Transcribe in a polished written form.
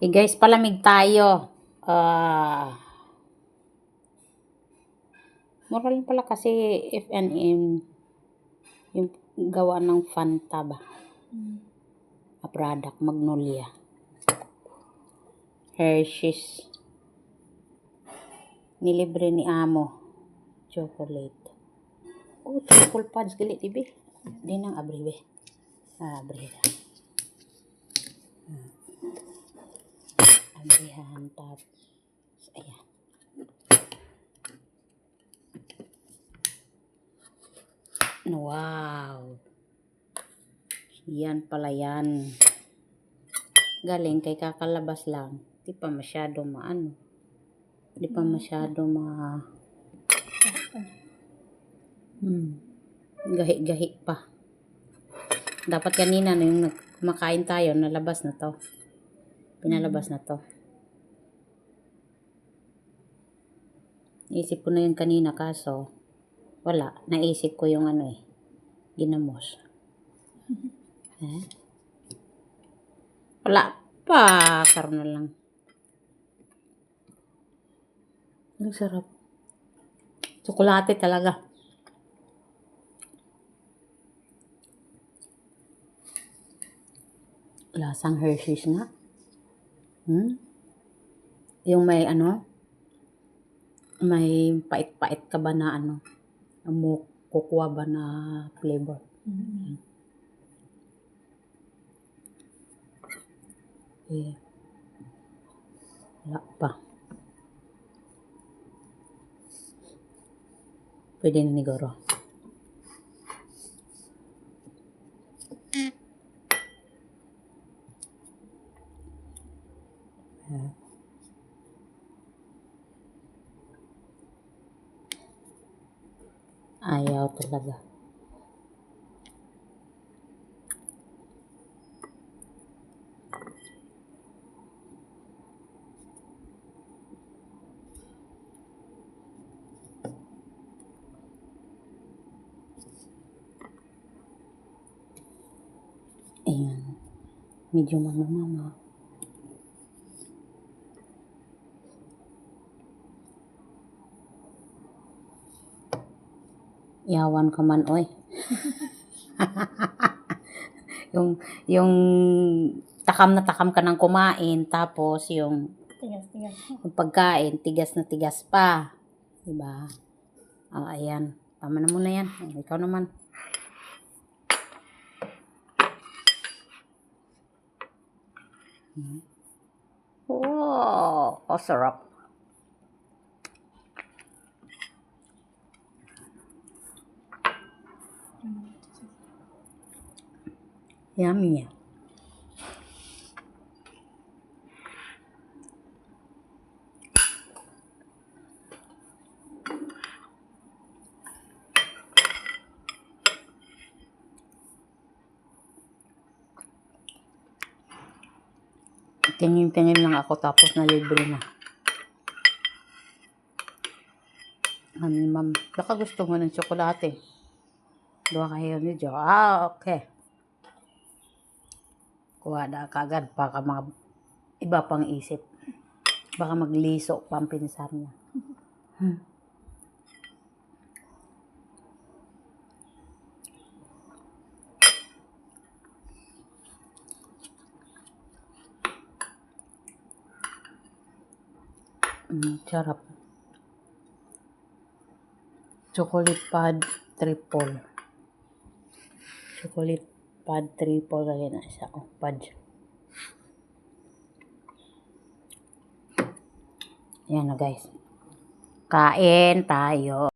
Guys, palamig tayo. Mura lang pala kasi F&M yung gawa ng Fanta ba? A product, Magnolia. Hershey's. Nilibre ni Amo. Chocolate. Oh, triple pads. Gali, tibi. Di nang abribe. Abribe. Abrihan. Tapos, ayan. Wow. Yan pala yan. Galing kay kakalabas lang. Di pa masyado maano. Di pa masyado gahi-gahi pa. Dapat kanina na yung kumakain tayo, nalabas na to. Pinalabas na to. Isip ko na yun kanina kaso wala. Naisip ko yung ginamos. Wala pa. Karoon na lang. Ang sarap. Tsokolate talaga. Lasang Hershey's na. Yung may may pait-pait ka ba na kukuha ba na flavor? Wala pa. Pwede na niguro. Ayaw talaga. Ayan. Medyo mama. Yawan ka man, oy. yung takam na takam ka ng kumain, tapos yung pagkain, tigas na tigas pa. Diba? Ayan. Tama na muna yan. Ikaw naman. Wow, sarap. Yummy. Tingin-tingin lang ako tapos nalibre na. Ma'am, baka gusto mo ng tsokolate. Dua kayo ni Jo. Okay. Kuha na kagad. Baka mga iba pang isip. Baka magliso pa ang pinsan niya. Sarap. Chocolate pad triple. Chocolate pad triple lagi na siya. Pad. Ayan na guys. Kain tayo.